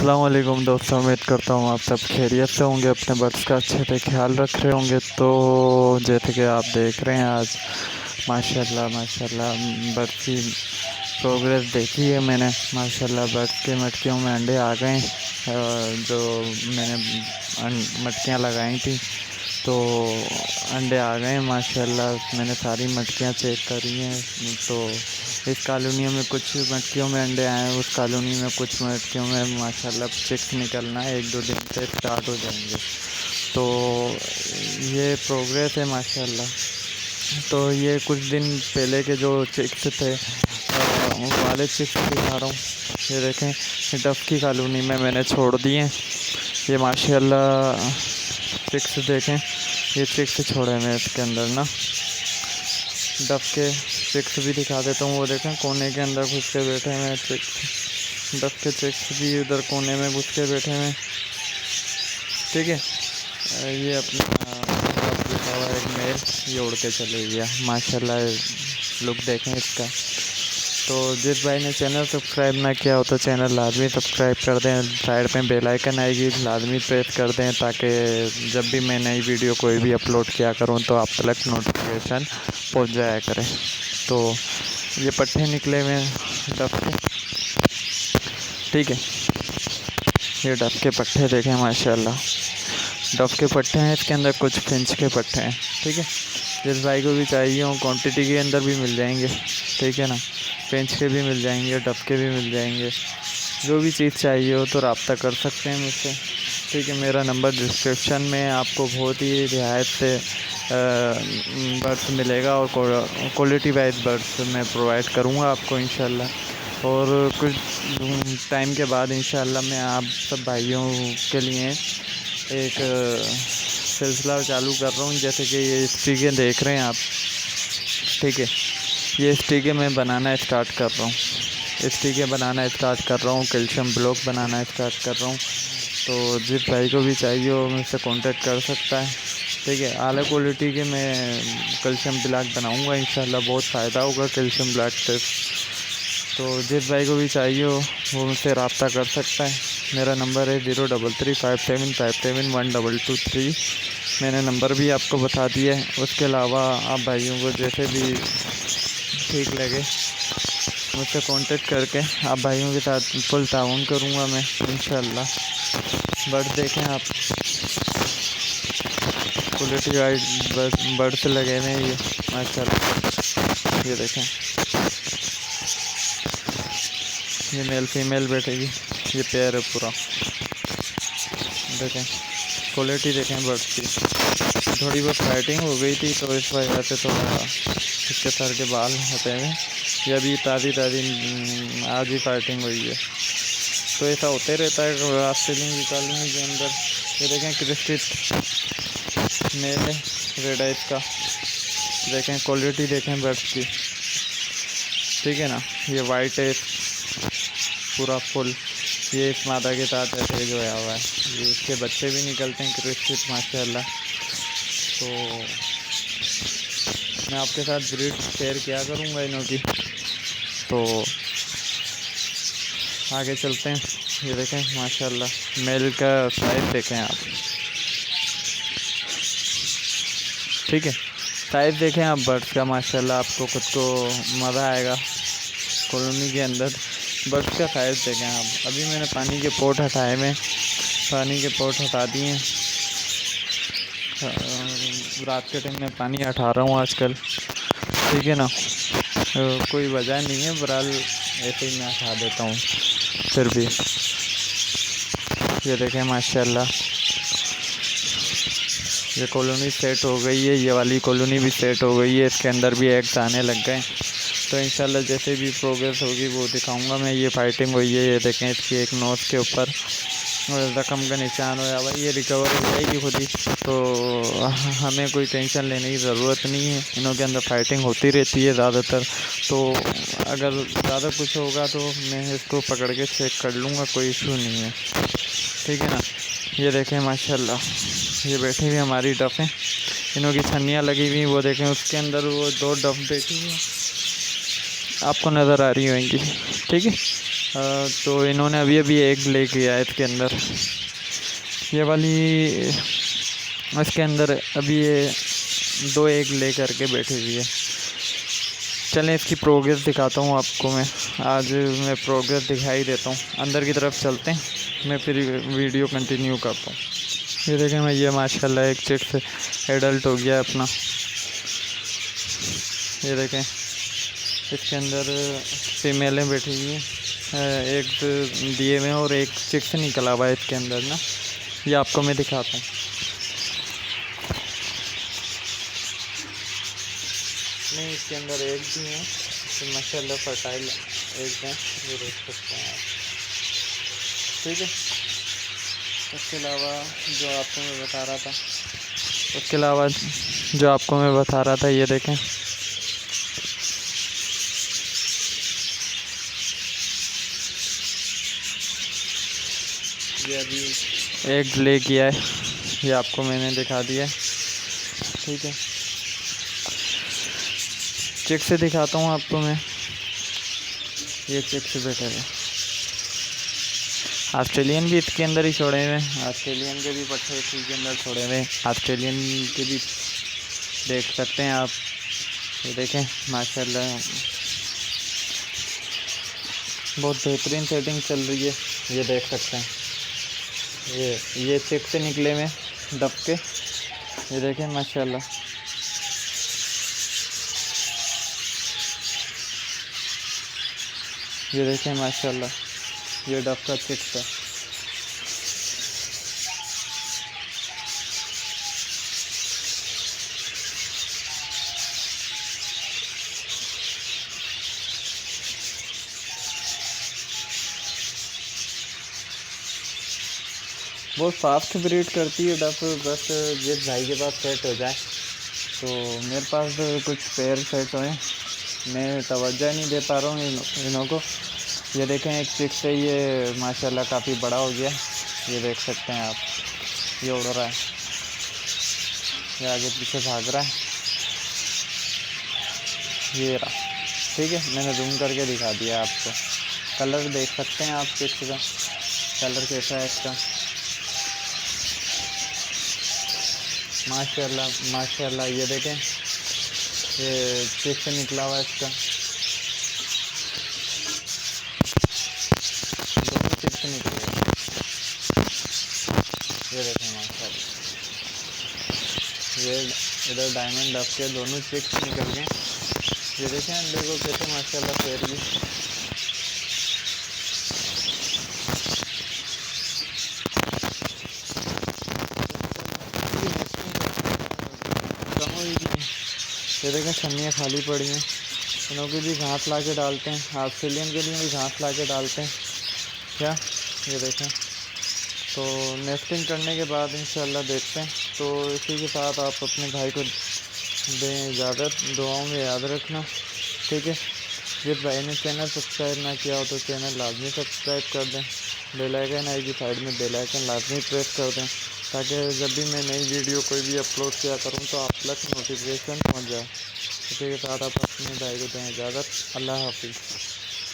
अस्सलाम वालेकुम दोस्तों, उम्मीद करता हूँ आप सब खैरियत से होंगे, अपने बर्ड्स का अच्छे से ख्याल रख रहे होंगे। तो जैसे कि आप देख रहे हैं आज माशाल्लाह माशाल्लाह बर्ड्स की प्रोग्रेस देखी है मैंने। माशाल्लाह बर्ड्स के मटकियों में अंडे आ गए। जो मैंने मटकियाँ लगाई थी तो अंडे आ गए माशाल्लाह। मैंने सारी मटकियाँ चेक करी हैं तो इस कॉलोनी में कुछ मटकियों में अंडे आए हैं, उस कॉलोनी में कुछ मटकियों में माशाल्लाह चिक्स निकलना है, 1-2 दिन से स्टार्ट हो जाएंगे। तो ये प्रोग्रेस है माशाल्लाह। तो ये कुछ दिन पहले के जो चिक्स थे वाले चिक्स दिखा रहा हूँ। ये देखें, डफ की कॉलोनी में मैंने छोड़ दिए। ये माशाल्लाह चिक्स देखें, ये चिक्स छोड़े मैं इसके अंदर ना। डफ के चिक्स भी दिखा देता हूँ। वो देखें कोने के अंदर घुस के बैठे हैं चिक्स। डफ के चिक्स भी उधर कोने में घुस के बैठे हैं। ठीक है, ये अपना बैठा हुआ एक मेल, ये उड़ के चले गया माशाल्लाह। लुक देखें इसका। तो जिस भाई ने चैनल सब्सक्राइब ना किया हो तो चैनल लाजमी सब्सक्राइब कर दें। साइड में बेल आइकन आएगी, लाजमी प्रेस कर दें ताकि जब भी मैं नई वीडियो कोई भी अपलोड किया करूं तो आप तक नोटिफिकेशन पहुंच जाया करें। तो ये पट्टे निकले हुए डफ के, ठीक है। ये डफ के पट्टे देखें माशाल्लाह, डफ के पट्टे हैं। इसके अंदर कुछ फिंच के पट्टे हैं, ठीक है। जिस भाई को भी चाहिए हो क्वांटिटी के अंदर भी मिल जाएंगे, ठीक है ना। फिंच के भी मिल जाएंगे, डफ के भी मिल जाएंगे। जो भी चीज़ चाहिए हो तो रब्ता कर सकते हैं मुझसे, ठीक है। मेरा नंबर डिस्क्रिप्शन में आपको बहुत ही रियायत से बर्ड्स मिलेगा और क्वालिटी वाइज बर्ड्स मैं प्रोवाइड करूँगा आपको इंशाल्लाह। और कुछ टाइम के बाद इंशाल्लाह मैं आप सब भाइयों के लिए एक सिलसिला चालू कर रहा हूँ। जैसे कि ये स्टिकें देख रहे हैं आप, ठीक है। ये स्टिकें मैं बनाना स्टार्ट कर रहा हूँ, स्टिकें बनाना स्टार्ट कर रहा हूँ, कैल्शियम ब्लॉक बनाना स्टार्ट कर रहा हूँ। तो जिस भाई को भी चाहिए हो मुझसे कांटेक्ट कर सकता है, ठीक है। आला क्वालिटी के मैं कैल्शियम ब्लॉक बनाऊँगा इंशाल्लाह, बहुत फ़ायदा होगा कैल्शियम ब्लॉक से। तो जिस भाई को भी चाहिए हो वो मुझसे रब्ता कर सकता है। मेरा नंबर है 0335757122 मैंने नंबर भी आपको बता दिया है। उसके अलावा आप भाइयों को जैसे भी ठीक लगे मुझसे कांटेक्ट करके आप भाइयों के साथ फुल ताउन करूँगा मैं इंशाल्लाह। बर्ड देखें आप, क्वालिटी वाइज बर्ड्स लगे हुए हैं ये माशाल्लाह। ये देखें, ये मेल फीमेल बैठेगी, ये पेयर है पूरा। देखें क्वालिटी देखें बर्ड्स की। थोड़ी बहुत फाइटिंग हो गई थी तो इस वजह से थोड़ा इसके सर के बाल होते हैं। ये अभी ताज़ी आज ही फाइटिंग हुई है। तो ऐसा होते रहता है ऑस्ट्रेलियन की कॉलोनी के अंदर। ये देखें क्रिस्टिट मेल है, रेड आइज का। देखें क्वालिटी देखें बर्ड्स की, ठीक है ना। ये वाइट है पूरा फुल, ये इस मादा के साथ ऐसे जो आया हुआ है। ये इसके बच्चे भी निकलते हैं क्रिस्टिट माशाल्लाह। तो मैं आपके साथ ब्रीड शेयर किया करूँगा इनों की। तो आगे चलते हैं। ये देखें माशाल्लाह मेल का साइज़ देखें आप, ठीक है। साइज़ देखें आप बर्ड्स का माशाल्लाह, आपको खुद को मज़ा आएगा। कॉलोनी के अंदर बर्ड्स का साइज़ देखें आप। अभी मैंने पानी के पोट हटाए में, पानी के पोट हटा दिए। रात के टाइम में पानी हटा रहा हूँ आजकल, ठीक है ना। कोई वजह नहीं है, बहरहाल ऐसे ही मैं हटा देता हूँ फिर भी। ये देखें माशाल्लाह, ये कॉलोनी सेट हो गई है, ये वाली कॉलोनी भी सेट हो गई है। इसके अंदर भी एग्स आने लग गए। तो इंशाल्लाह जैसे भी प्रोग्रेस होगी वो दिखाऊंगा मैं। ये फाइटिंग हुई है, ये देखें इसकी एक नोज़ के ऊपर ज़ख्म का निशान हुआ हुआ, ये रिकवर हो जाएगी खुद ही। तो हमें कोई टेंशन लेने की ज़रूरत नहीं है। इनों के अंदर फाइटिंग होती रहती है ज़्यादातर। तो अगर ज़्यादा कुछ होगा तो मैं इसको पकड़ के चेक कर लूँगा, कोई इशू नहीं है, ठीक है ना। ये देखें माशाल्लाह, ये बैठी हुई हमारी डफ हैं, इनों की छन्नियाँ लगी हुई वो देखें। उसके अंदर वो 2 डफ बैठी हुई आपको नज़र आ रही होंगी, ठीक है। तो इन्होंने अभी अभी एग ले किया है इसके अंदर, ये वाली इसके अंदर अभी ये 2 एग ले करके बैठी हुई है। चलें इसकी प्रोग्रेस दिखाता हूँ आपको मैं। आज मैं प्रोग्रेस दिखाई देता हूँ। अंदर की तरफ चलते हैं, मैं फिर वीडियो कंटिन्यू करता हूँ। ये देखें मैं, ये माशाल्लाह एक चिक्स एडल्ट हो गया अपना। ये देखें इसके अंदर फीमेलें बैठी हुई हैं, एक दिए हुए हैं और एक चिक्स निकला हुआ है इसके अंदर ना। ये आपको मैं दिखाता हूँ। नहीं, इसके अंदर एग भी हैं, तो माशाल्लाह फर्टाइल एग हैं, ये देख सकते हैं आप। ठीक है, उसके अलावा जो आपको मैं बता रहा था, ये देखें ये अभी एग ले किया है, ये आपको मैंने दिखा दिया है। ठीक है, चेक से दिखाता हूँ आपको मैं। ये चेक से बैठे हुए ऑस्ट्रेलियन भी इसके अंदर ही छोड़े हुए हैं, ऑस्ट्रेलियन के भी पट्टे इसी के अंदर छोड़े हुए हैं, ऑस्ट्रेलियन के भी देख सकते हैं आप। ये देखें माशाल्लाह बहुत बेहतरीन सेटिंग चल रही है, ये देख सकते हैं। ये चेक से निकले में दब के, ये देखें माशाल्लाह। ये देखें माशाल्लाह, ये डब का चेक है। बहुत फास्ट ब्रीड करती है डफ, बस जिस भाई के पास सेट हो जाए। तो मेरे पास कुछ पेयर सेट हुए, मैं तवज्जो नहीं दे पा रहा हूँ इनों को। ये देखें एक चिक से ये माशाल्लाह काफ़ी बड़ा हो गया, ये देख सकते हैं आप। ये उड़ रहा है, ये आगे पीछे भाग रहा है, ये रहा। ठीक है, मैंने जूम करके दिखा दिया आपको। कलर देख सकते हैं आप, चिक का कलर कैसा है इसका। माशाल्लाह माशाल्लाह, ये देखें ये चिक से निकला हुआ है इसका, दोनों चिक से निकले। ये देखें माशाल्लाह, ये इधर डायमंड डब के दोनों चिक से निकल गए। ये देखें अंडे को कैसे माशाल्लाह फेर गई। ये देखें छन्नियाँ खाली पड़ी हैं, इनों की भी घास ला के डालते हैं, ऑस्ट्रेलियन के लिए भी घास ला के डालते हैं क्या। ये देखें, तो नेस्टिंग करने के बाद इंशाल्लाह देखते हैं। तो इसी के साथ आप अपने भाई को दें इजाज़त, दुआओं में याद रखना। ठीक है, जिस भाई ने चैनल सब्सक्राइब ना किया हो तो चैनल लाजमी सब्सक्राइब कर दें, बेल आइकन आएगी साइड में, बेल आइकन लाजमी प्रेस कर दें, ताकि जब भी मैं नई वीडियो कोई भी अपलोड किया करूं तो आप तक नोटिफिकेशन पहुंच जाए। इसी के साथ आप अपने भाई को दें इजाज़त। अल्लाह हाफिज़।